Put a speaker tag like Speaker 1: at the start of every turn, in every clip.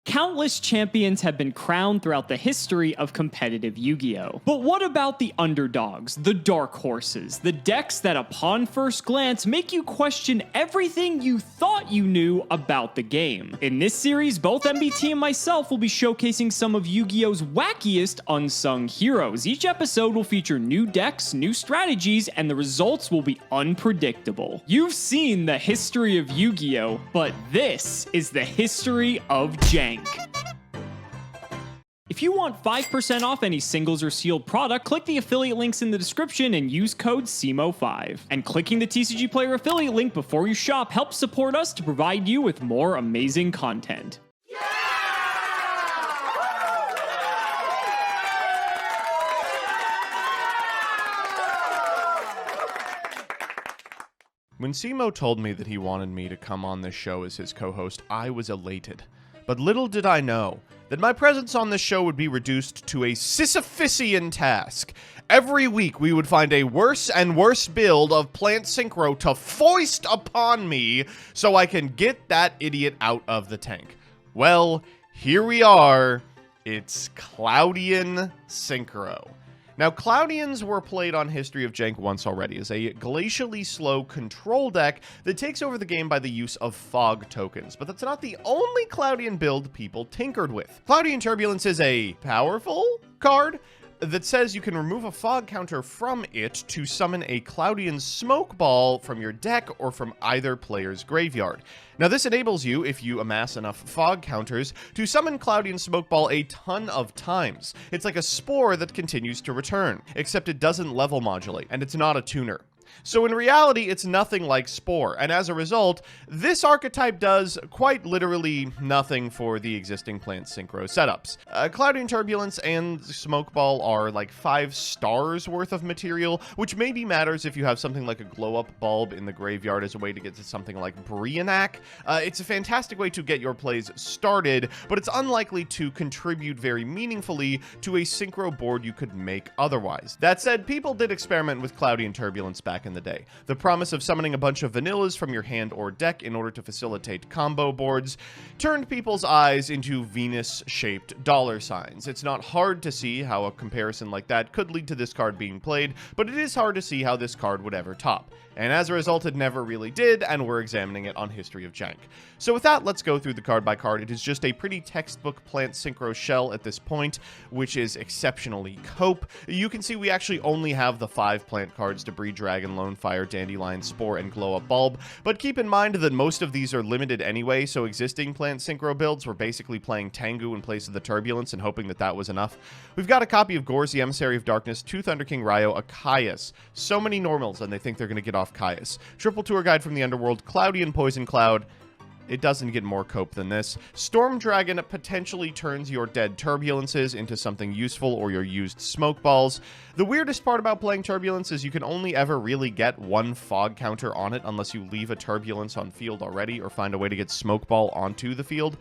Speaker 1: Countless champions have been crowned throughout the history of competitive Yu-Gi-Oh! But what about the underdogs, the dark horses, the decks that upon first glance make you question everything you thought you knew about the game? In this series, both MBT and myself will be showcasing some of Yu-Gi-Oh's wackiest unsung heroes. Each episode will feature new decks, new strategies, and the results will be unpredictable. You've seen the history of Yu-Gi-Oh! But this is the history of Jank. If you want 5% off any singles or sealed product, click the affiliate links in the description and use code CIMOOOOO5. And clicking the TCG Player affiliate link before you shop helps support us to provide you with more amazing content.
Speaker 2: When Cimo told me that he wanted me to come on this show as his co-host, I was elated. But little did I know that my presence on this show would be reduced to a Sisyphusian task. Every week we would find a worse and worse build of Plant Synchro to foist upon me so I can get that idiot out of the tank. Well, here we are. It's Cloudian Synchro. Now, Cloudians were played on History of Jank once already as a glacially slow control deck that takes over the game by the use of fog tokens, but that's not the only Cloudian build people tinkered with. Cloudian Turbulence is a powerful card that says you can remove a fog counter from it to summon a Cloudian smoke ball from your deck or from either player's graveyard. Now this enables you, if you amass enough fog counters, to summon Cloudian smoke ball a ton of times. It's like a spore that continues to return, except it doesn't level modulate, and it's not a tuner. So in reality, it's nothing like Spore, and as a result, this archetype does quite literally nothing for the existing Plant Synchro setups. Cloudian Turbulence and Smokeball are like 5 stars worth of material, which maybe matters if you have something like a glow-up bulb in the graveyard as a way to get to something like Brionac. It's a fantastic way to get your plays started, but it's unlikely to contribute very meaningfully to a Synchro board you could make otherwise. That said, people did experiment with Cloudian Turbulence back in the day. The promise of summoning a bunch of vanillas from your hand or deck in order to facilitate combo boards turned people's eyes into Venus-shaped dollar signs. It's not hard to see how a comparison like that could lead to this card being played, but it is hard to see how this card would ever top. And as a result, it never really did, and we're examining it on History of Jank. So with that, let's go through the card by card. It is just a pretty textbook Plant Synchro shell at this point, which is exceptionally cope. You can see we actually only have the 5 plant cards: Debris Dragon, Lone Fire, Dandelion, Spore, and Glow Up Bulb. But keep in mind that most of these are limited anyway, so existing Plant Synchro builds were basically playing Tengu in place of the Turbulence and hoping that that was enough. We've got a copy of Gorz, the Emissary of Darkness, 2 Thunder King Ryo, a Caius. So many normals, and they think they're going to get off Caius. Triple Tour Guide from the Underworld, Cloudian Poison Cloud. It doesn't get more cope than this. Storm Dragon potentially turns your dead Turbulences into something useful or your used smoke balls. The weirdest part about playing Turbulence is you can only ever really get 1 fog counter on it unless you leave a Turbulence on field already or find a way to get smoke ball onto the field.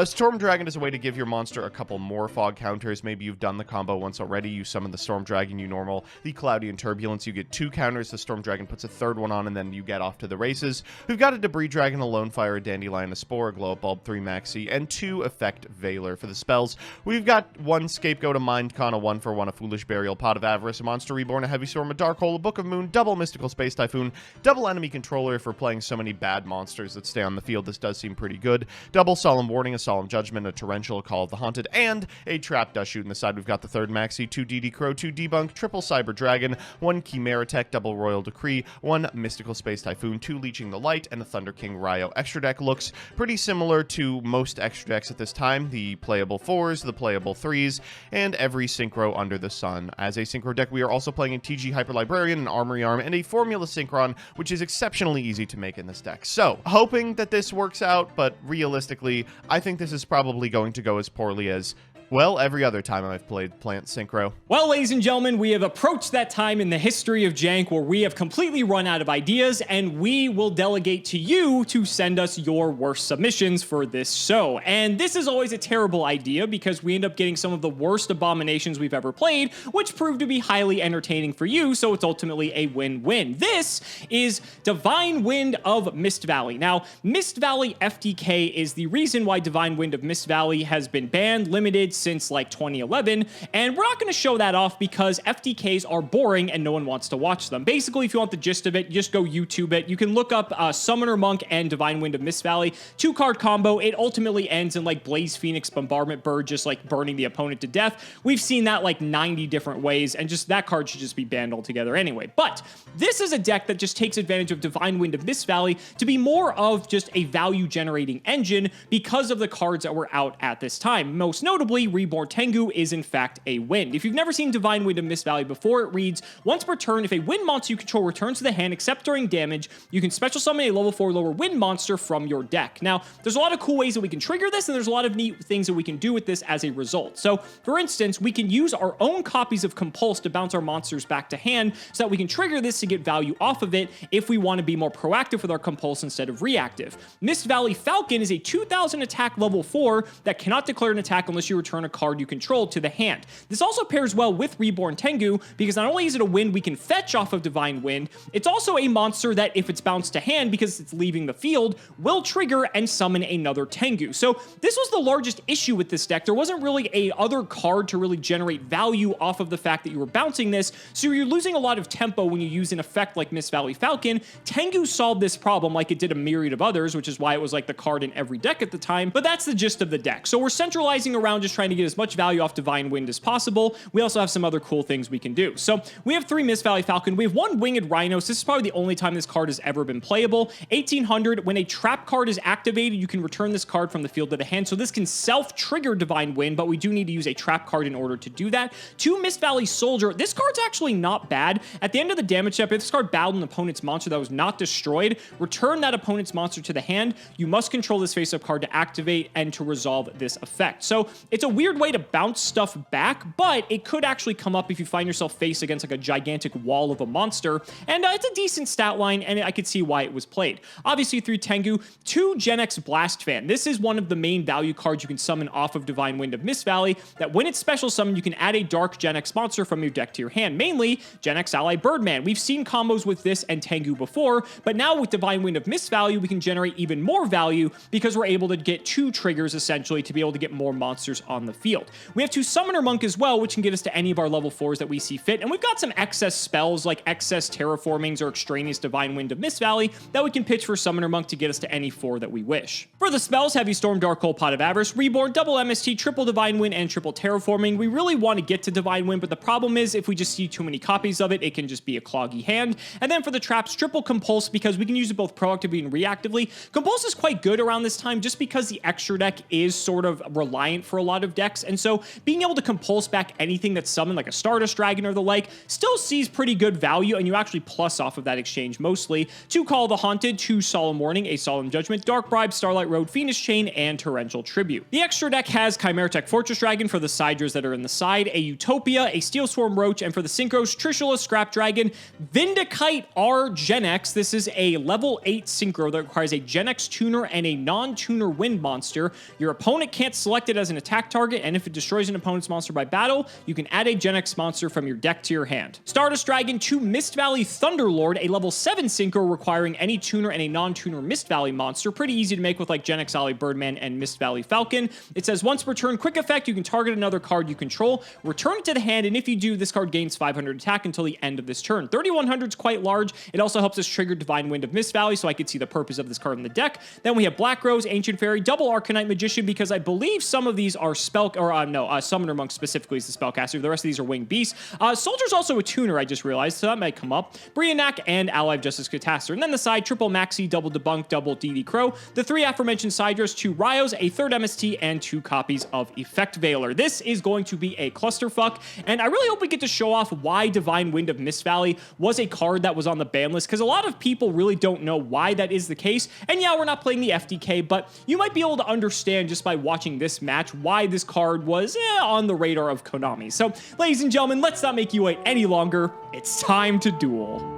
Speaker 2: Storm Dragon is a way to give your monster a couple more fog counters. Maybe you've done the combo once already. You summon the Storm Dragon, you normal the Cloudian Turbulence. You get 2 counters. The Storm Dragon puts a 3rd one on, and then you get off to the races. We've got a Debris Dragon, a Lone Fire, a Dandelion, a Spore, a Glow Up Bulb, 3 Maxi, and 2 Effect Veiler for the spells. We've got 1 Scapegoat, a Mind Con, a 1-for-1, a Foolish Burial, Pot of Avarice, a Monster Reborn, a Heavy Storm, a Dark Hole, a Book of Moon, double Mystical Space Typhoon, double Enemy Controller for playing so many bad monsters that stay on the field. This does seem pretty good. Double Solemn Warning, a Solemn Judgment, a Torrential, Call of the Haunted, and a Trap Dust Shoot. On the side, we've got the 3rd Maxi, 2 DD Crow, 2 Debunk, triple Cyber Dragon, 1 Chimera Tech, double Royal Decree, 1 Mystical Space Typhoon, 2 Leeching the Light, and a Thunder King Ryo. Extra deck looks pretty similar to most extra decks at this time: the playable 4s, the playable 3s, and every Synchro under the sun. As a Synchro deck, we are also playing a TG Hyper Librarian, an Armory Arm, and a Formula Synchron, which is exceptionally easy to make in this deck. So, hoping that this works out, but realistically, I think this is probably going to go as poorly as Well, every other time I've played Plant Synchro.
Speaker 1: Well, ladies and gentlemen, we have approached that time in the history of Jank where we have completely run out of ideas, and we will delegate to you to send us your worst submissions for this show. And this is always a terrible idea because we end up getting some of the worst abominations we've ever played, which prove to be highly entertaining for you, so it's ultimately a win-win. This is Divine Wind of Mist Valley. Now, Mist Valley FTK is the reason why Divine Wind of Mist Valley has been banned, limited, since like 2011, and we're not going to show that off because FTKs are boring and no one wants to watch them. Basically, if you want the gist of it, just go YouTube it. You can look up Summoner Monk and Divine Wind of Mist Valley, 2-card combo. It ultimately ends in like Blaze Phoenix Bombardment Bird just like burning the opponent to death. We've seen that like 90 different ways, and just that card should just be banned altogether anyway. But this is a deck that just takes advantage of Divine Wind of Mist Valley to be more of just a value generating engine because of the cards that were out at this time. Most notably, Reborn Tengu is in fact a wind. If you've never seen Divine Wind of Mist Valley before, it reads, once per turn, if a wind monster you control returns to the hand except during damage, you can special summon a level 4 lower wind monster from your deck. Now, there's a lot of cool ways that we can trigger this, and there's a lot of neat things that we can do with this as a result. So, for instance, we can use our own copies of Compulse to bounce our monsters back to hand so that we can trigger this to get value off of it if we want to be more proactive with our Compulse instead of reactive. Mist Valley Falcon is a 2000 attack level 4 that cannot declare an attack unless you return a card you control to the hand. This also pairs well with Reborn Tengu because not only is it a wind we can fetch off of Divine Wind, it's also a monster that if it's bounced to hand because it's leaving the field, will trigger and summon another Tengu. So this was the largest issue with this deck. There wasn't really a other card to really generate value off of the fact that you were bouncing this, so you're losing a lot of tempo when you use an effect like Mist Valley Falcon. Tengu solved this problem like it did a myriad of others, which is why it was like the card in every deck at the time, but that's the gist of the deck. So we're centralizing around just trying to get as much value off Divine Wind as possible. We also have some other cool things we can do. So we have 3 Mist Valley Falcon. We have 1 Winged Rhinos. This is probably the only time this card has ever been playable. 1800, when a trap card is activated, you can return this card from the field to the hand. So this can self-trigger Divine Wind, but we do need to use a trap card in order to do that. 2 Mist Valley Soldier. This card's actually not bad. At the end of the damage step, if this card battled an opponent's monster that was not destroyed, return that opponent's monster to the hand. You must control this face-up card to activate and to resolve this effect. So it's a weird way to bounce stuff back, but it could actually come up if you find yourself faced against like a gigantic wall of a monster, and it's a decent stat line, and I could see why it was played. Obviously, 3 Tengu, 2 Gen X Blast Fan. This is one of the main value cards you can summon off of Divine Wind of Mist Valley, that when it's special summoned, you can add a dark Gen X monster from your deck to your hand, mainly Gen X Ally Birdman. We've seen combos with this and Tengu before, but now with Divine Wind of Mist Valley, we can generate even more value because we're able to get 2 triggers, essentially, to be able to get more monsters on the field. We have 2 Summoner Monk as well, which can get us to any of our level 4s that we see fit, and we've got some excess spells like excess Terraformings or Extraneous Divine Wind of Mist Valley that we can pitch for Summoner Monk to get us to any 4 that we wish. For the spells, Heavy Storm, Dark Hole, Pot of Avarice, Reborn, double MST, triple Divine Wind, and triple Terraforming. We really want to get to Divine Wind, but the problem is if we just see too many copies of it, it can just be a cloggy hand. And then for the traps, triple Compulse, because we can use it both proactively and reactively. Compulse is quite good around this time just because the extra deck is sort of reliant for a lot of decks, and so being able to Compulse back anything that's summoned like a Stardust Dragon or the like still sees pretty good value, and you actually plus off of that exchange mostly. 2 Call of the Haunted, 2 Solemn Warning, a Solemn Judgment, Dark Bribe, Starlight Road, Phoenix Chain, and Torrential Tribute. The extra deck has Chimera Tech Fortress Dragon for the Sidras that are in the side, a Utopia, a Steel Swarm Roach, and for the Synchros, Trishula Scrap Dragon, Vindicate R Gen X. This is a level 8 Synchro that requires a Gen X tuner and a non-tuner wind monster. Your opponent can't select it as an attack target, and if it destroys an opponent's monster by battle, you can add a Gen X monster from your deck to your hand. Stardust Dragon, 2 Mist Valley Thunderlord, a level 7 Synchro requiring any tuner and a non-tuner Mist Valley monster. Pretty easy to make with like Gen X Ally Birdman and Mist Valley Falcon. It says once per turn, quick effect, you can target another card you control, return it to the hand, and if you do, this card gains 500 attack until the end of this turn. 3100 is quite large. It also helps us trigger Divine Wind of Mist Valley, so I could see the purpose of this card in the deck. Then we have Black Rose, Ancient Fairy, double Arcanite Magician, because I believe some of these are Summoner Monk specifically is the spellcaster. The rest of these are Winged Beasts. Soldier's also a tuner, I just realized, so that might come up. Brianak and Ally of Justice Catastor. And then the side, triple Maxi, double Debunk, double DD Crow. The 3 aforementioned Sidras, 2 Ryos, a 3rd MST, and 2 copies of Effect Veiler. This is going to be a clusterfuck, and I really hope we get to show off why Divine Wind of Mist Valley was a card that was on the ban list, because a lot of people really don't know why that is the case. And yeah, we're not playing the FDK, but you might be able to understand just by watching this match why this this card was on the radar of Konami. So, ladies and gentlemen, let's not make you wait any longer. It's time to duel.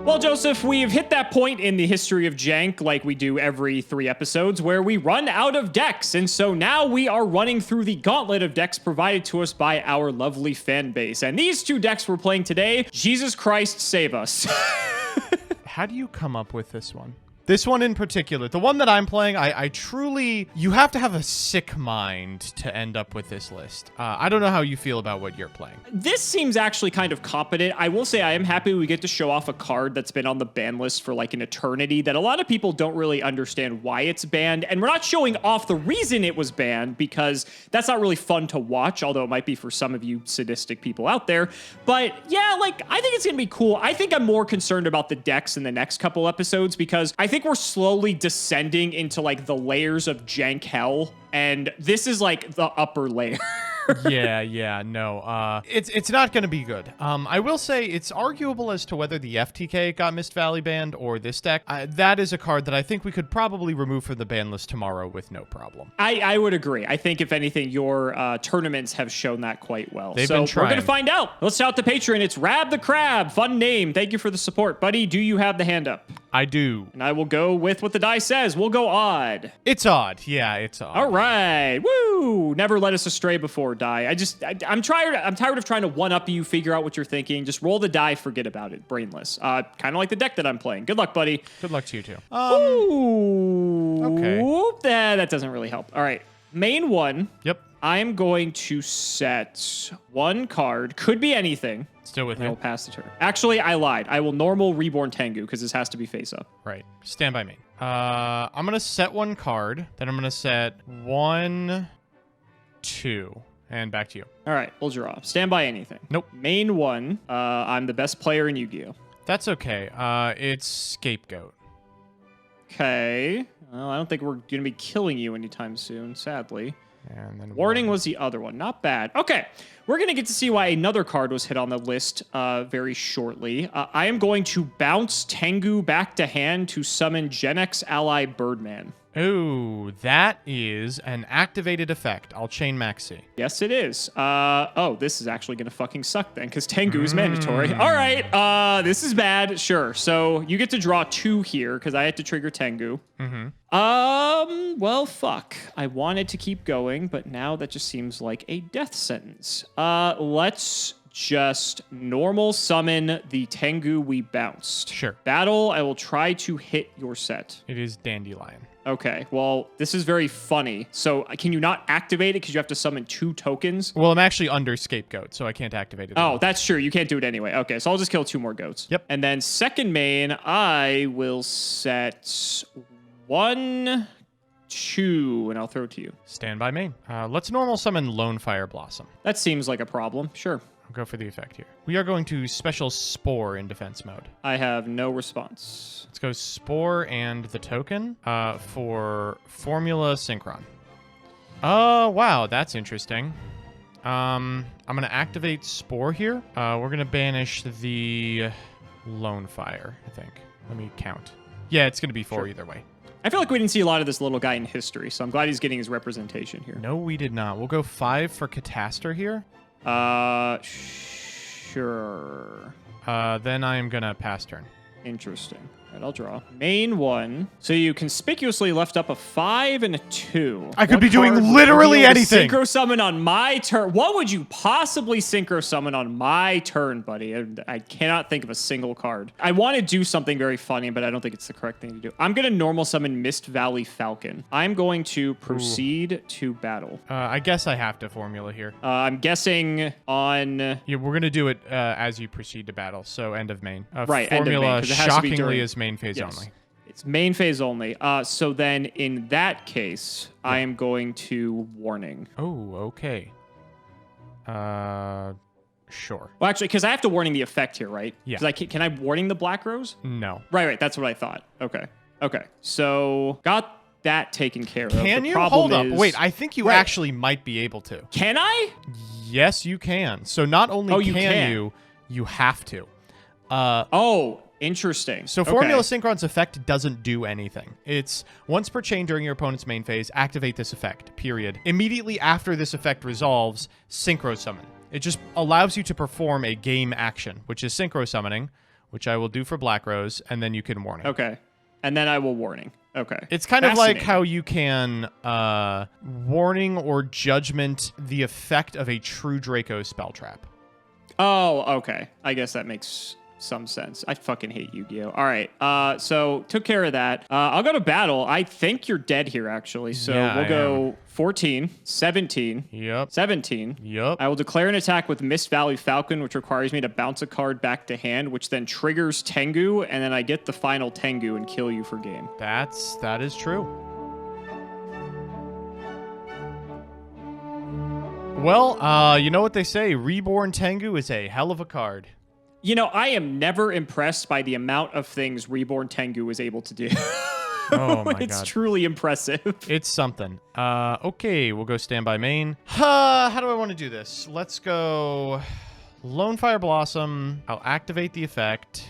Speaker 1: Well, Joseph, we've hit that point in the history of Jank, like we do every 3 episodes, where we run out of decks. And so now we are running through the gauntlet of decks provided to us by our lovely fan base. And these 2 decks we're playing today, Jesus Christ save us.
Speaker 2: How do you come up with this one? This one in particular, the one that I'm playing, I truly, you have to have a sick mind to end up with this list. I don't know how you feel about what you're playing.
Speaker 1: This seems actually kind of competent. I will say I am happy we get to show off a card that's been on the ban list for like an eternity that a lot of people don't really understand why it's banned. And we're not showing off the reason it was banned because that's not really fun to watch, although it might be for some of you sadistic people out there. But yeah, like, I think it's going to be cool. I think I'm more concerned about the decks in the next couple episodes because I think we're slowly descending into like the layers of jank hell, and this is like the upper layer. No. It's not going to be good. I will say it's arguable as to whether the FTK got Mist Valley banned or this deck. That is a card that I think we could probably remove from the ban list tomorrow with no problem. I would agree. I think if anything, your tournaments have shown that quite well.
Speaker 2: They've been trying.
Speaker 1: We're going to find out. Let's shout the patron. It's Rab the Crab. Fun name. Thank you for the support. Buddy, do you have the hand up?
Speaker 2: I do.
Speaker 1: And I will go with what the die says. We'll go odd.
Speaker 2: It's odd. Yeah, it's odd.
Speaker 1: All right. Woo! Never led us astray before, die. I'm tired of trying to one-up you, figure out what you're thinking. Just roll the die, forget about it. Brainless. Kind of like the deck that I'm playing. Good luck, buddy.
Speaker 2: Good luck to you, too.
Speaker 1: Ooh.
Speaker 2: Okay.
Speaker 1: That doesn't really help. All right. Main one.
Speaker 2: Yep.
Speaker 1: I am going to set 1 card. Could be anything.
Speaker 2: Still with
Speaker 1: I
Speaker 2: you.
Speaker 1: will pass the turn. Actually, I lied. I will normal Reborn Tengu because this has to be face up.
Speaker 2: Right. Stand by me. I'm going to set 1 card. Then I'm going to set 1, 2. And back to you.
Speaker 1: All right. We'll draw. Stand by anything.
Speaker 2: Nope.
Speaker 1: Main one. I'm the best player in Yu-Gi-Oh!
Speaker 2: That's okay. It's Scapegoat.
Speaker 1: Okay. Well, I don't think we're going to be killing you anytime soon, sadly.
Speaker 2: And then
Speaker 1: Warning was the other one. Not bad. Okay. We're going to get to see why another card was hit on the list very shortly. I am going to bounce Tengu back to hand to summon Gen X ally Birdman.
Speaker 2: Ooh, that is an activated effect. I'll chain Maxi.
Speaker 1: Yes, it is. Oh, this is actually going to fucking suck then, because Tengu is mandatory. All right, this is bad. Sure. So you get to draw 2 here, because I had to trigger Tengu. Well, fuck. I wanted to keep going, but now that just seems like a death sentence. Let's just normal summon the Tengu we bounced.
Speaker 2: Sure.
Speaker 1: Battle, I will try to hit your set.
Speaker 2: It is Dandelion.
Speaker 1: Okay, well, this is very funny. So can you not activate it because you have to summon 2 tokens?
Speaker 2: Well, I'm actually under Scapegoat, so I can't activate it.
Speaker 1: Oh, that's true. You can't do it anyway. Okay, so I'll just kill 2 more goats.
Speaker 2: Yep.
Speaker 1: And then second main, I will set 1, 2, and I'll throw it to you.
Speaker 2: Stand by main. Let's normal summon Lone Fire Blossom.
Speaker 1: That seems like a problem. Sure.
Speaker 2: I'll go for the effect here. We are going to special Spore in defense mode.
Speaker 1: I have no response.
Speaker 2: Let's go Spore and the token for Formula Synchron. Oh, wow, that's interesting. I'm going to activate Spore here. We're going to banish the Lone Fire, I think. Let me count. Yeah, it's going to be 4 either way.
Speaker 1: I feel like we didn't see a lot of this little guy in history, so I'm glad he's getting his representation here.
Speaker 2: No, we did not. We'll go 5 for Catastor here.
Speaker 1: Sure.
Speaker 2: Then I am gonna pass turn.
Speaker 1: Interesting. All right, I'll draw. Main one. So you conspicuously left up a 5 and a 2.
Speaker 2: I could be doing literally anything.
Speaker 1: Synchro summon on my turn. What would you possibly synchro summon on my turn, buddy? I cannot think of a single card. I want to do something very funny, but I don't think it's the correct thing to do. I'm going to normal summon Mist Valley Falcon. I'm going to proceed to battle.
Speaker 2: I guess I have to formula here.
Speaker 1: I'm guessing on...
Speaker 2: Yeah, we're going to do it as you proceed to battle, so end of main.
Speaker 1: Right,
Speaker 2: formula
Speaker 1: end of main, 'cause it has to be
Speaker 2: shockingly
Speaker 1: during...
Speaker 2: is main phase only.
Speaker 1: It's main phase only. So then in that case, I am going to warning.
Speaker 2: Oh, okay. Sure.
Speaker 1: Well, actually, because I have to warning the effect here, right?
Speaker 2: Yeah.
Speaker 1: Can I warning the Black Rose?
Speaker 2: No.
Speaker 1: Right. That's what I thought. Okay. So got that taken care of.
Speaker 2: Can you? Hold up. Wait, I think you actually might be able to.
Speaker 1: Can I?
Speaker 2: Yes, you can. So not only you have to.
Speaker 1: Interesting.
Speaker 2: So Formula Synchron's effect doesn't do anything. It's once per chain during your opponent's main phase, activate this effect, period. Immediately after this effect resolves, Synchro Summon. It just allows you to perform a game action, which is Synchro Summoning, which I will do for Black Rose, and then you can Warning.
Speaker 1: Okay. And then I will Warning. Okay.
Speaker 2: It's kind of like how you can Warning or Judgment the effect of a True Draco spell trap.
Speaker 1: Oh, okay. I guess that makes some sense. I fucking hate Yu-Gi-Oh! All right. So took care of that. I'll go to battle. I think you're dead here, actually. So
Speaker 2: yeah,
Speaker 1: we'll go 14, 17,
Speaker 2: Yep.
Speaker 1: 17.
Speaker 2: Yep.
Speaker 1: I will declare an attack with Mist Valley Falcon, which requires me to bounce a card back to hand, which then triggers Tengu, and then I get the final Tengu and kill you for game.
Speaker 2: That is true. Well, you know what they say, Reborn Tengu is a hell of a card.
Speaker 1: You know, I am never impressed by the amount of things Reborn Tengu is able to do.
Speaker 2: Oh my
Speaker 1: It's
Speaker 2: God.
Speaker 1: truly impressive.
Speaker 2: It's something. Okay, we'll go standby main. How do I want to do this? Let's go Lone Fire Blossom. I'll activate the effect.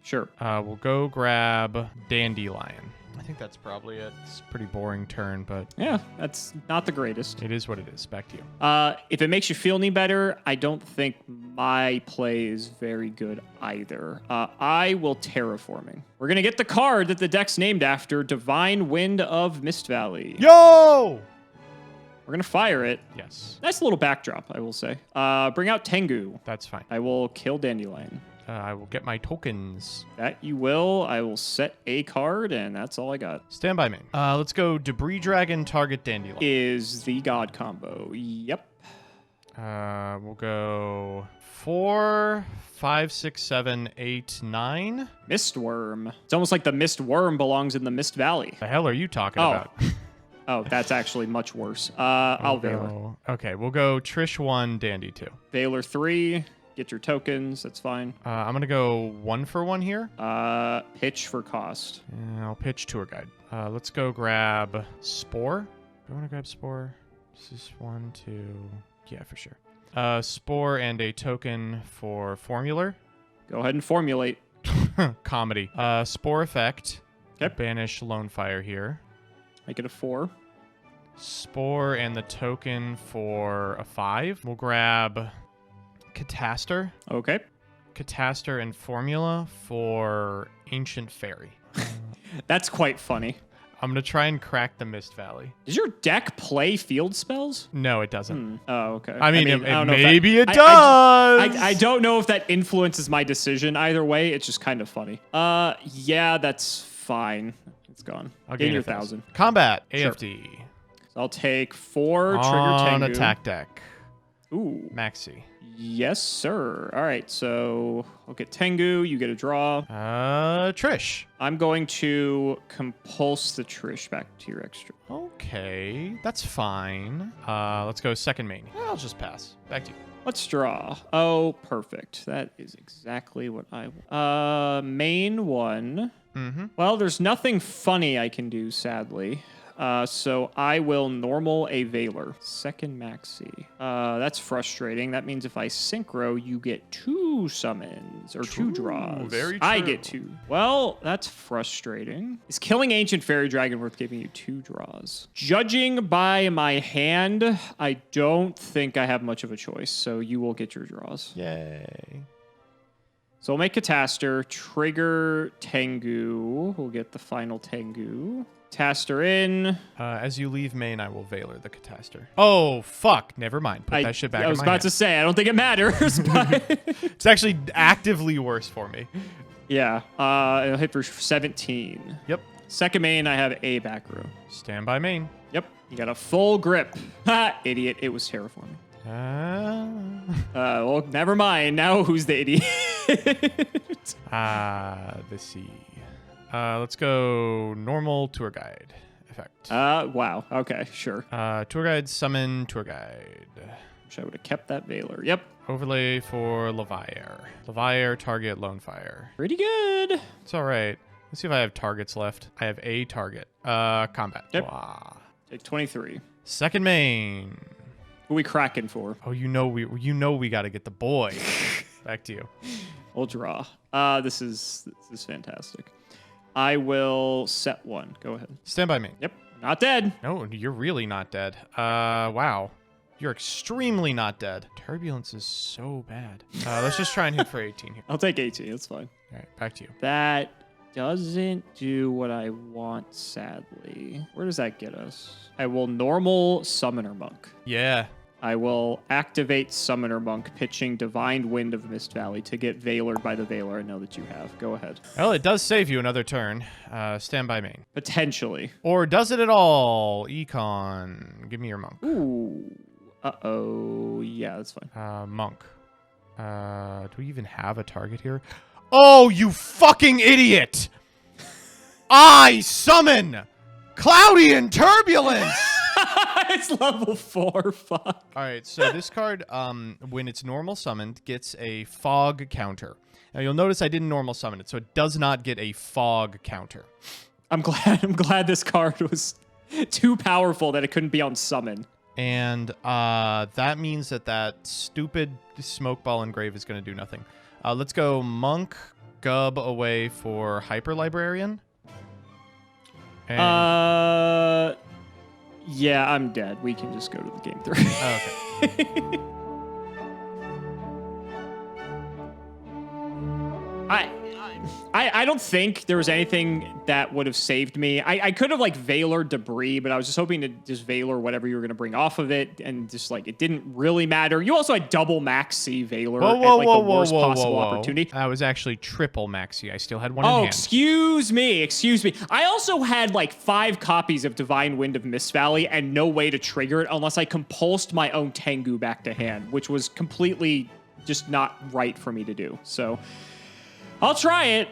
Speaker 1: Sure.
Speaker 2: We'll go grab Dandelion. I think that's probably it. It's a pretty boring turn, but
Speaker 1: Yeah, that's not the greatest.
Speaker 2: it is what it is. Back to you.
Speaker 1: If it makes you feel any better, I don't think my play is very good either. I will Terraforming. We're going to get the card that the deck's named after, Divine Wind of Mist Valley.
Speaker 2: Yo!
Speaker 1: We're going to fire it.
Speaker 2: Yes,
Speaker 1: Nice little backdrop, I will say. Bring out Tengu.
Speaker 2: that's fine.
Speaker 1: I will kill Dandelion.
Speaker 2: I will get my tokens.
Speaker 1: That you will. I will set a card, and that's all I got.
Speaker 2: Stand by main. Let's go Debris Dragon, target Dandelion.
Speaker 1: Is the God combo. Yep.
Speaker 2: We'll go 4, 5, 6, 7, 8, 9.
Speaker 1: Mistworm. It's almost like the Mist Worm belongs in the Mist Valley.
Speaker 2: The hell are you talking
Speaker 1: Oh.
Speaker 2: about?
Speaker 1: Oh, that's actually much worse. I'll Valor.
Speaker 2: Okay, we'll go Trish 1, Dandy 2.
Speaker 1: Valor 3. Get your tokens. That's fine.
Speaker 2: I'm going to go 1 for 1 here.
Speaker 1: Pitch for cost.
Speaker 2: And I'll pitch Tour Guide. Let's go grab Spore. Do I want to grab Spore? This is 1, 2. Yeah, for sure. Spore and a token for Formular.
Speaker 1: Go ahead and formulate.
Speaker 2: Comedy. Spore effect.
Speaker 1: Okay.
Speaker 2: Banish Lone Fire here.
Speaker 1: Make it a 4.
Speaker 2: Spore and the token for a 5. We'll grab Cataster.
Speaker 1: Okay.
Speaker 2: Cataster and Formula for Ancient Fairy.
Speaker 1: That's quite funny.
Speaker 2: I'm going to try and crack the Mist Valley.
Speaker 1: Does your deck play field spells?
Speaker 2: No, it doesn't.
Speaker 1: Oh, okay.
Speaker 2: I mean,
Speaker 1: I don't know if
Speaker 2: maybe
Speaker 1: that-
Speaker 2: it does.
Speaker 1: I don't know if that influences my decision either way. It's just kind of funny. Yeah, that's fine. It's gone.
Speaker 2: I'll
Speaker 1: Gain
Speaker 2: gain
Speaker 1: your
Speaker 2: 1,000.
Speaker 1: 1,000.
Speaker 2: Combat,
Speaker 1: Sure.
Speaker 2: AFD.
Speaker 1: So I'll take 4 trigger
Speaker 2: On
Speaker 1: Tengu.
Speaker 2: attack deck.
Speaker 1: Ooh.
Speaker 2: Maxi.
Speaker 1: Yes, sir. All right, so I'll get Tengu. You get a draw.
Speaker 2: Trish.
Speaker 1: I'm going to compulse the Trish back to your extra.
Speaker 2: Okay, that's fine. Let's go second main. I'll just pass. Back to you.
Speaker 1: Let's draw. Oh, perfect. That is exactly what I want. Main 1.
Speaker 2: Mm-hmm.
Speaker 1: Well, there's nothing funny I can do, sadly. So I will normal a Valor. Second Maxi. That's frustrating. That means if I synchro, you get 2 summons or 2 draws.
Speaker 2: Very
Speaker 1: I
Speaker 2: true.
Speaker 1: get 2. Well, that's frustrating. Is killing Ancient Fairy Dragon worth giving you 2 draws? Judging by my hand, I don't think I have much of a choice. So you will get your draws.
Speaker 2: Yay.
Speaker 1: So we'll make Cataster, trigger Tengu. We'll get the final Tengu. Taster in.
Speaker 2: As you leave main, I will Valor the Cataster. Oh, fuck. Never mind. Put that shit back in my
Speaker 1: I was about to say, I don't think it matters, but
Speaker 2: It's actually actively worse for me.
Speaker 1: yeah. It'll hit for 17.
Speaker 2: Yep.
Speaker 1: Second main, I have a back row.
Speaker 2: Stand by main.
Speaker 1: Yep. You got a full grip. Ha! Idiot. It was terraforming. Well, never mind. Now who's the idiot?
Speaker 2: Let's see. Let's go normal tour guide effect.
Speaker 1: Wow. Okay, sure.
Speaker 2: Tour guide summon tour guide.
Speaker 1: Wish I would have kept that Valor. Yep.
Speaker 2: Overlay for Levier. Levier target lone fire.
Speaker 1: Pretty good.
Speaker 2: It's all right. Let's see if I have targets left. I have a target. Combat.
Speaker 1: Yep.
Speaker 2: Wow.
Speaker 1: Take 23.
Speaker 2: Second main.
Speaker 1: Who we cracking for?
Speaker 2: Oh, you know we got to get the boy. Back to you.
Speaker 1: We'll draw. This is fantastic. I will set 1. Go ahead.
Speaker 2: Stand by me.
Speaker 1: Yep. Not dead.
Speaker 2: No, you're really not dead. Wow. You're extremely not dead. Turbulence is so bad. Let's just try and hit for 18 here.
Speaker 1: I'll take 18. That's fine.
Speaker 2: All right, back to you.
Speaker 1: That doesn't do what I want, sadly. Where does that get us? I will normal Summoner Monk.
Speaker 2: Yeah.
Speaker 1: I will activate Summoner Monk, pitching Divine Wind of Mist Valley to get Veilored by the Veiler I know that you have. Go ahead.
Speaker 2: Well, it does save you another turn. Stand by main.
Speaker 1: Potentially.
Speaker 2: Or does it at all? Econ. Give me your monk.
Speaker 1: Ooh. Uh-oh. Yeah, that's fine.
Speaker 2: Monk. Do we even have a target here? Oh, you fucking idiot! I summon Cloudian Turbulence!
Speaker 1: It's level 4. Fuck.
Speaker 2: All right, so this card, when it's normal summoned, gets a fog counter. Now you'll notice I didn't normal summon it, so it does not get a fog counter.
Speaker 1: I'm glad this card was too powerful that it couldn't be on summon.
Speaker 2: And that means that stupid smoke ball engrave is going to do nothing. Let's go Monk, Gub away for Hyper Librarian. And
Speaker 1: yeah, I'm dead. We can just go to the game 3.
Speaker 2: okay.
Speaker 1: I don't think there was anything that would have saved me. I could have like Veiler debris, but I was just hoping to just Veiler whatever you were going to bring off of it, and just like it didn't really matter. You also had double Max C Veiler at like the worst possible opportunity.
Speaker 2: That was actually triple Max C. I still had one in hand.
Speaker 1: Excuse me. I also had like 5 copies of Divine Wind of Mist Valley and no way to trigger it unless I compulsed my own Tengu back to hand, which was completely just not right for me to do. So I'll try it.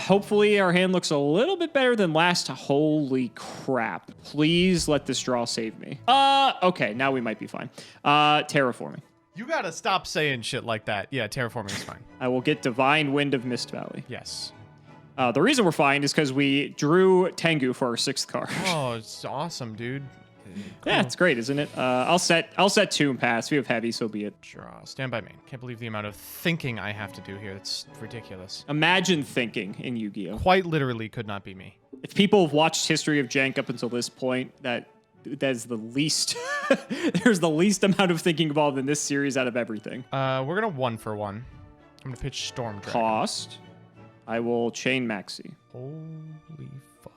Speaker 1: Hopefully our hand looks a little bit better than last. Holy crap. Please let this draw save me. Okay, now we might be fine. Terraforming.
Speaker 2: You gotta stop saying shit like that. Yeah, terraforming is fine.
Speaker 1: I will get Divine Wind of Mist Valley.
Speaker 2: Yes.
Speaker 1: The reason we're fine is because we drew Tengu for our 6th card.
Speaker 2: Oh, it's awesome, dude. Cool.
Speaker 1: Yeah, it's great, isn't it? I'll set 2 and pass. If you have heavy, so be it.
Speaker 2: Draw. Stand by main. Can't believe the amount of thinking I have to do here. That's ridiculous.
Speaker 1: Imagine thinking in Yu-Gi-Oh!
Speaker 2: Quite literally could not be me.
Speaker 1: If people have watched History of Jank up until this point, that is the least. There's the least amount of thinking involved in this series out of everything.
Speaker 2: We're gonna 1-for-1. I'm gonna pitch Storm Dragon.
Speaker 1: Cost. I will chain Maxi.
Speaker 2: Holy fuck.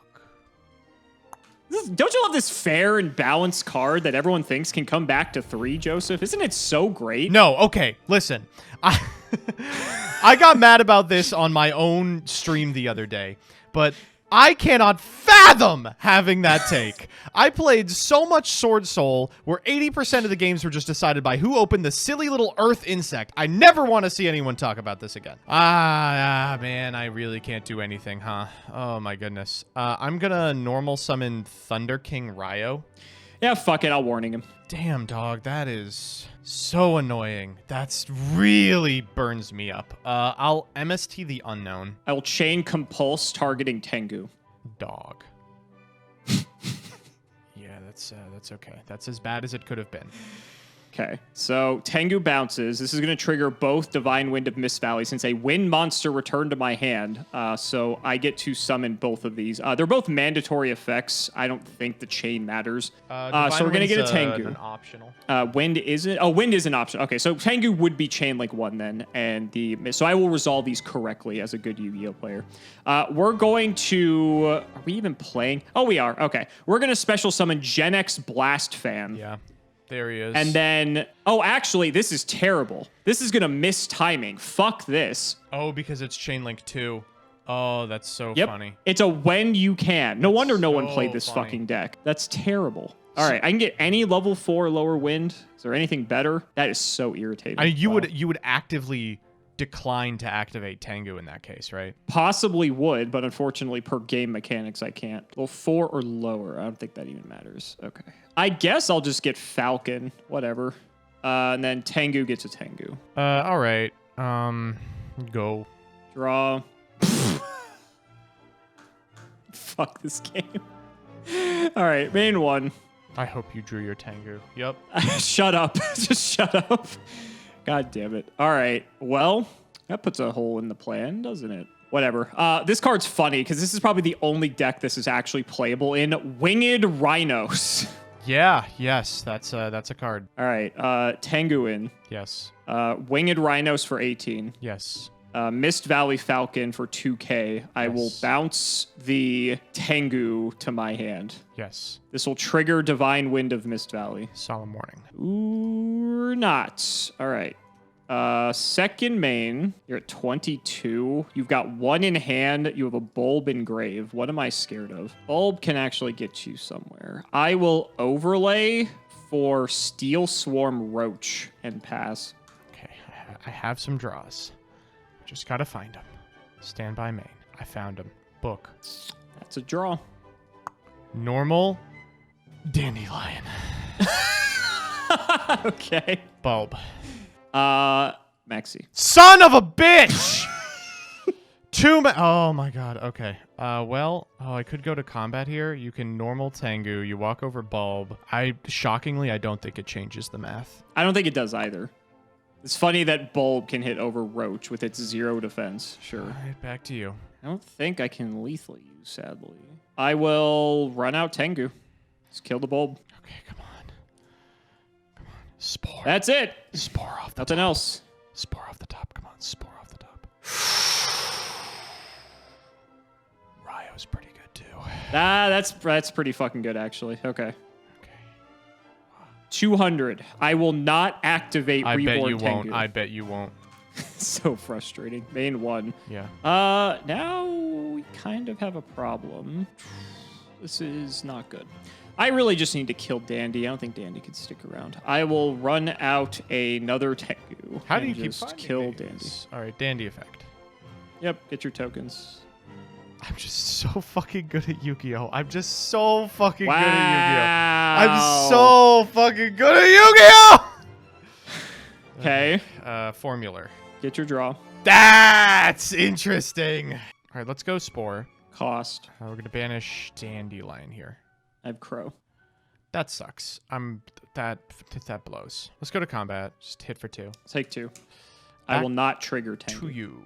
Speaker 1: Don't you love this fair and balanced card that everyone thinks can come back to 3, Joseph? Isn't it so great?
Speaker 2: No, okay, listen. I got mad about this on my own stream the other day, but I cannot fathom having that take. I played so much Sword Soul where 80% of the games were just decided by who opened the silly little earth insect. I never want to see anyone talk about this again. Man, I really can't do anything, huh? Oh my goodness. I'm gonna normal summon Thunder King Ryo.
Speaker 1: Yeah, fuck it. I'll warning him.
Speaker 2: Damn, dog, that is so annoying. That's really burns me up. I'll MST the Unknown.
Speaker 1: I will chain Compulse targeting Tengu.
Speaker 2: Dog. Yeah, that's okay. That's as bad as it could have been.
Speaker 1: Okay, so Tengu bounces. This is going to trigger both Divine Wind of Mist Valley since a wind monster returned to my hand. So I get to summon both of these. They're both mandatory effects. I don't think the chain matters. So we're going to get a Tengu.
Speaker 2: An optional.
Speaker 1: Wind isn't. Oh, Wind is an option. Okay, so Tengu would be chain like 1 then, and so I will resolve these correctly as a good Yu-Gi-Oh player. We're going to. Are we even playing? Oh, we are. Okay, we're going to special summon Gen X Blast Fan.
Speaker 2: Yeah. There he is.
Speaker 1: And then, actually, this is terrible. This is going to miss timing. Fuck this.
Speaker 2: Oh, because it's Chain Link 2. Oh, that's so funny.
Speaker 1: It's a when you can. No wonder no one
Speaker 2: so
Speaker 1: played this
Speaker 2: funny.
Speaker 1: fucking deck. That's terrible. All right, I can get any level 4 lower wind. Is there anything better? That is so irritating.
Speaker 2: You would actively decline to activate Tengu in that case, right?
Speaker 1: Possibly would, but unfortunately, per game mechanics, I can't. Well, 4 or lower. I don't think that even matters. Okay. I guess I'll just get Falcon. Whatever. And then Tengu gets a Tengu.
Speaker 2: All right. Go.
Speaker 1: Draw. Fuck this game. All right, main 1.
Speaker 2: I hope you drew your Tengu. Yep.
Speaker 1: Shut up. Just shut up. God damn it. All right. Well, That puts a hole in the plan, doesn't it? Whatever. This card's funny because this is probably the only deck this is actually playable in. Winged Rhinos.
Speaker 2: Yeah, yes, that's a card.
Speaker 1: All right. Tengu in.
Speaker 2: Yes.
Speaker 1: Winged Rhinos for 18.
Speaker 2: Yes.
Speaker 1: Mist Valley Falcon for 2k. I will bounce the Tengu to my hand.
Speaker 2: Yes.
Speaker 1: This will trigger Divine Wind of Mist Valley.
Speaker 2: Solemn Warning.
Speaker 1: Or not. All right. Second main, you're at 22. You've got 1 in hand. You have a Bulb engraved. What am I scared of? Bulb can actually get you somewhere. I will overlay for Steel Swarm Roach and pass.
Speaker 2: Okay, I have some draws. Just gotta find them. Stand by main. I found them. Book.
Speaker 1: That's a draw.
Speaker 2: Normal. Dandelion.
Speaker 1: Okay.
Speaker 2: Bulb.
Speaker 1: Maxi.
Speaker 2: Son of a bitch! Oh my god, okay. I could go to combat here. You can normal Tengu, you walk over Bulb. Shockingly, I don't think it changes the math.
Speaker 1: I don't think it does either. It's funny that Bulb can hit over Roach with its 0 defense. Sure.
Speaker 2: All right, back to you.
Speaker 1: I don't think I can lethal you, sadly. I will run out Tengu. Just kill the Bulb.
Speaker 2: Okay, come on. Come on. Spore.
Speaker 1: That's it.
Speaker 2: Spore off the
Speaker 1: Nothing
Speaker 2: top.
Speaker 1: else.
Speaker 2: Spore off the top. Come on, spore off the top. Ryo's pretty good too.
Speaker 1: That's pretty fucking good, actually. Okay.
Speaker 2: Okay.
Speaker 1: 200. I will not activate
Speaker 2: I bet
Speaker 1: Reborn
Speaker 2: you
Speaker 1: Tengu.
Speaker 2: won't. I bet you won't.
Speaker 1: So frustrating. Main 1.
Speaker 2: Yeah.
Speaker 1: Now we kind of have a problem. This is not good. I really just need to kill Dandy. I don't think Dandy can stick around. I will run out another Tengu.
Speaker 2: How do you
Speaker 1: just
Speaker 2: keep finding
Speaker 1: kill
Speaker 2: these?
Speaker 1: Dandy?
Speaker 2: All right, Dandy effect.
Speaker 1: Yep, get your tokens.
Speaker 2: I'm just so fucking good at Yu-Gi-Oh! I'm just so fucking
Speaker 1: Wow.
Speaker 2: good at Yu-Gi-Oh! I'm so fucking good at Yu-Gi-Oh!
Speaker 1: Okay.
Speaker 2: Formula.
Speaker 1: Get your draw.
Speaker 2: That's interesting. All right, let's go Spore.
Speaker 1: Cost.
Speaker 2: We're going to banish Dandelion here.
Speaker 1: I have Crow.
Speaker 2: That sucks. That blows. Let's go to combat. Just hit for 2.
Speaker 1: Take 2. I will not trigger Tengu.
Speaker 2: To you.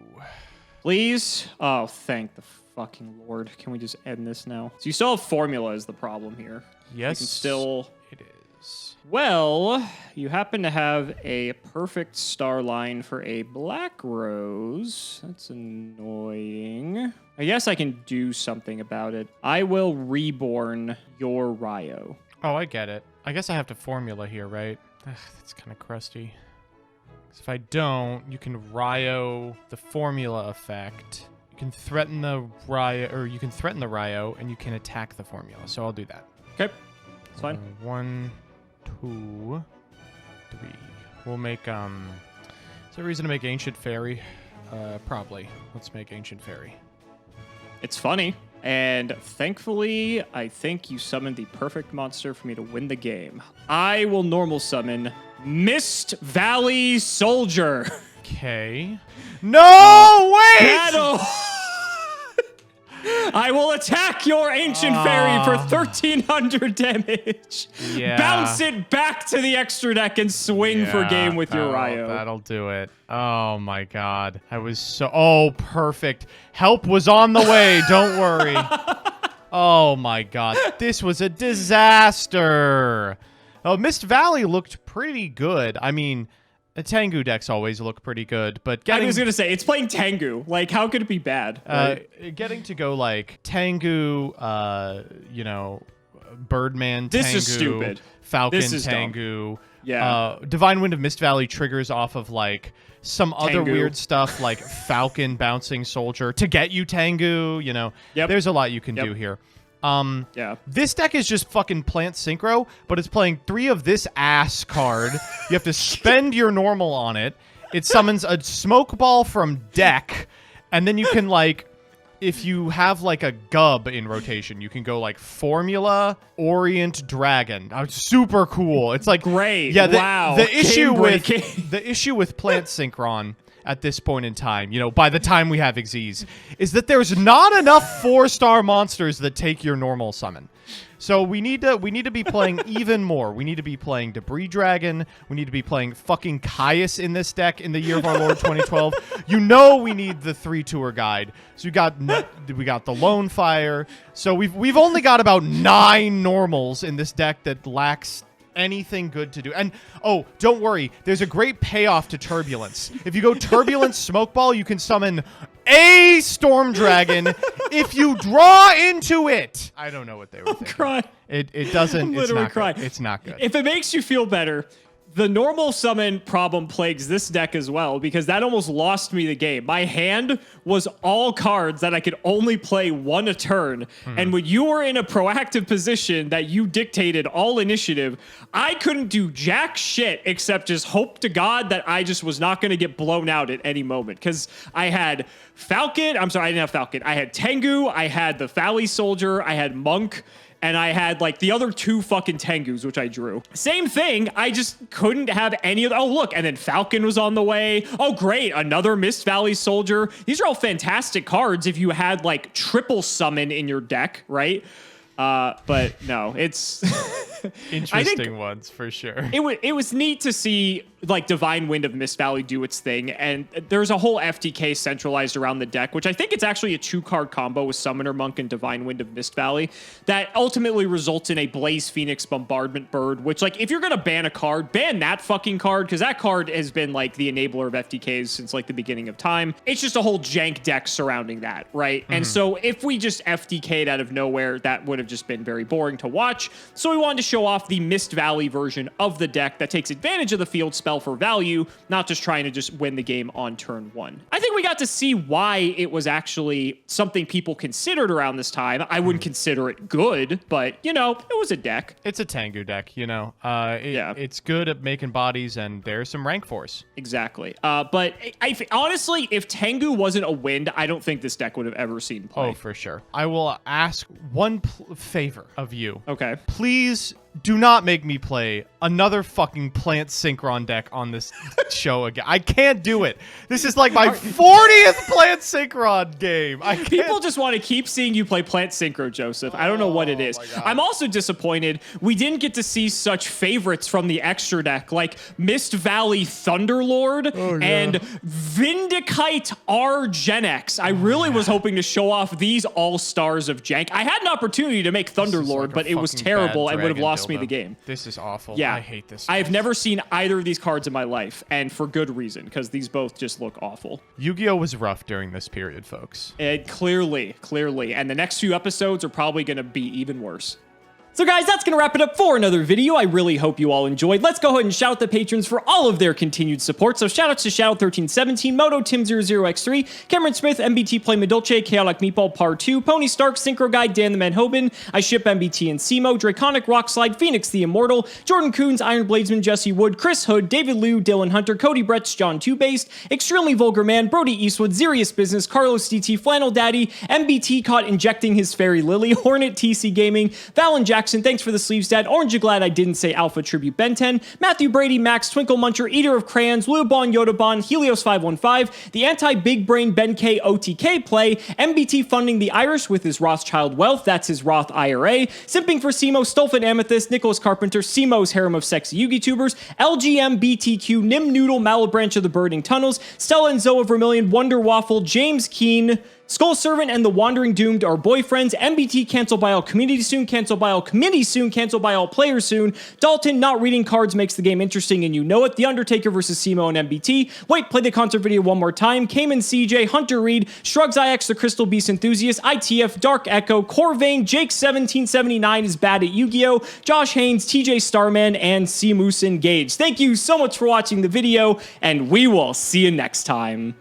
Speaker 1: Please. Oh, thank the fucking Lord. Can we just end this now? So you still have Formula is the problem here.
Speaker 2: Yes.
Speaker 1: You can still...
Speaker 2: It is.
Speaker 1: Well, you happen to have a perfect star line for a Black Rose. That's annoying. I guess I can do something about it. I will reborn your Ryo.
Speaker 2: Oh, I get it. I guess I have to formula here, right? Ugh, that's kind of crusty. 'Cause if I don't, you can Ryo the formula effect. You can threaten the Ryo, or you can threaten the Ryo, and you can attack the formula. So I'll do that.
Speaker 1: Okay, it's fine.
Speaker 2: 1, 2, 3. We'll make, is there a reason to make Ancient Fairy? Probably. Let's make Ancient Fairy.
Speaker 1: It's funny. And thankfully, I think you summoned the perfect monster for me to win the game. I will normal summon Mist Valley Soldier.
Speaker 2: Okay. No, wait!
Speaker 1: Battle! I will attack your Ancient Fairy for 1,300 damage.
Speaker 2: Yeah.
Speaker 1: Bounce it back to the extra deck and swing for game with your Ryo.
Speaker 2: That'll do it. Oh my god. I was so... Oh, perfect. Help was on the way. Don't worry. Oh my god. This was a disaster. Oh, Mist Valley looked pretty good. I mean... The Tengu decks always look pretty good, but getting...
Speaker 1: I was going to say, it's playing Tengu. Like, how could it be bad? Right?
Speaker 2: Getting to go, like, Tengu, you know, Birdman Tengu...
Speaker 1: This is stupid.
Speaker 2: Falcon
Speaker 1: this is
Speaker 2: Tengu...
Speaker 1: Dumb. Yeah.
Speaker 2: Divine Wind of Mist Valley triggers off of, like, some other
Speaker 1: Tengu.
Speaker 2: weird stuff, like Falcon Bouncing Soldier to get you Tengu, you know.
Speaker 1: Yep.
Speaker 2: There's a lot you can do here.
Speaker 1: Yeah.
Speaker 2: This deck is just fucking Plant Synchro, but it's playing 3 of this ass card. You have to spend your normal on it. It summons a Smoke Ball from deck, and then you can, like, if you have, like, a Gub in rotation, you can go, like, Formula, Orient, Dragon. Super cool. It's like...
Speaker 1: Great.
Speaker 2: Yeah,
Speaker 1: Wow.
Speaker 2: The issue
Speaker 1: Game breaking.
Speaker 2: with Plant Synchron at this point in time, you know, by the time we have Xyz, is that there's not enough 4-star monsters that take your normal summon. So we need to be playing even more. We need to be playing Debris Dragon. We need to be playing fucking Caius in this deck in the year of our Lord 2012. You know we need the 3-tour guide. So we got the Lone Fire. So we've only got about 9 normals in this deck that lacks anything good to do. And oh, don't worry, there's a great payoff to Turbulence. If you go Turbulence Smoke Ball, you can summon a Storm Dragon if you draw into it. I don't know what they were thinking.
Speaker 1: Crying.
Speaker 2: It doesn't.
Speaker 1: I'm literally
Speaker 2: it's not
Speaker 1: crying.
Speaker 2: Good. It's not good.
Speaker 1: If it makes you feel better, the normal summon problem plagues this deck as well, because that almost lost me the game. My hand was all cards that I could only play 1 a turn. And when you were in a proactive position that you dictated all initiative, I couldn't do jack shit except just hope to God that I just was not going to get blown out at any moment. Because I had Falcon. I'm sorry, I didn't have Falcon. I had Tengu. I had the Valley Soldier. I had Monk. And I had like the other 2 fucking Tengus, which I drew. Same thing. I just couldn't have any of the. Oh, look. And then Falcon was on the way. Oh, great. Another Mist Valley Soldier. These are all fantastic cards if you had like triple summon in your deck, right? But no, it's
Speaker 2: interesting ones for sure.
Speaker 1: It was neat to see like Divine Wind of Mist Valley do its thing, and there's a whole FTK centralized around the deck, which I think it's actually a 2-card combo with Summoner Monk and Divine Wind of Mist Valley that ultimately results in a Blaze Phoenix Bombardment Bird, which like if you're gonna ban a card, ban that fucking card, because that card has been like the enabler of FTKs since like the beginning of time. It's just a whole jank deck surrounding that, right? And so if we just FTK'd out of nowhere, that would have just been very boring to watch. So we wanted to show off the Mist Valley version of the deck that takes advantage of the field spell for value, not just trying to just win the game on turn 1. I think we got to see why it was actually something people considered around this time. I wouldn't consider it good, but, you know, it was a deck.
Speaker 2: It's a Tengu deck, you know. It's good at making bodies, and there's some rank force.
Speaker 1: Exactly. But honestly, if Tengu wasn't a wind, I don't think this deck would have ever seen play.
Speaker 2: Oh, for sure. I will ask one favor of you.
Speaker 1: Okay.
Speaker 2: Please do not make me play another fucking Plant Synchron deck on this show again. I can't do it. This is like my 40th Plant Synchron game.
Speaker 1: People just want to keep seeing you play Plant Synchro, Joseph. I don't know what it is. I'm also disappointed we didn't get to see such favorites from the extra deck like Mist Valley Thunderlord and Vindicate R Gen X. I really was hoping to show off these all-stars of jank. I had an opportunity to make Thunderlord,
Speaker 2: like
Speaker 1: but it was terrible and would have lost me the game.
Speaker 2: This is awful.
Speaker 1: Yeah.
Speaker 2: I hate this.
Speaker 1: I've never seen either of these cards in my life, and for good reason, because these both just look awful.
Speaker 2: Yu-Gi-Oh! Was rough during this period, folks.
Speaker 1: Clearly. And the next few episodes are probably going to be even worse. So guys, that's going to wrap it up for another video. I really hope you all enjoyed. Let's go ahead and shout out the patrons for all of their continued support. So shout outs to Shadow1317, Moto, Tim00x3, Cameron Smith, MBT Play Medolce, Chaotic Meatball Par 2, Pony Stark, Synchro Guy, Dan the Man Hoban, I Ship MBT and Cimo, Draconic Rockslide, Phoenix the Immortal, Jordan Coons, Iron Bladesman, Jesse Wood, Chris Hood, David Liu, Dylan Hunter, Cody Bretts, John 2-Based, Extremely Vulgar Man, Brody Eastwood, Zerius Business, Carlos DT, Flannel Daddy, MBT caught injecting his Fairy Lily, Hornet TC Gaming, Valen Jackson, thanks for the sleeves, Dad. Orange, you glad I didn't say Alpha Tribute Ben 10, Matthew Brady, Max, Twinkle Muncher, Eater of Crayons, Lubon, Yodabon, Helios 515, the anti-big brain Ben K OTK play, MBT funding the Irish with his Rothschild wealth, that's his Roth IRA, simping for Simo, Stolfin Amethyst, Nicholas Carpenter, Simo's Harem of Sexy Yugi Tubers, LGM, BTQ, Nim Noodle, Malabranch of the Burning Tunnels, Stella and Zoa Vermilion, Wonder Waffle, James Keen, Skull Servant and the Wandering Doomed are boyfriends. MBT cancel by all community soon, cancel by all committee soon, cancel by all players soon. Dalton, not reading cards makes the game interesting and you know it. The Undertaker versus Simo and MBT. Wait, play the concert video one more time. Cayman CJ, Hunter Reed, Shrugs IX, the Crystal Beast Enthusiast, ITF, Dark Echo, Corvain, Jake 1779 is bad at Yu-Gi-Oh!, Josh Haynes, TJ Starman, and Seamoose Engage. Thank you so much for watching the video, and we will see you next time.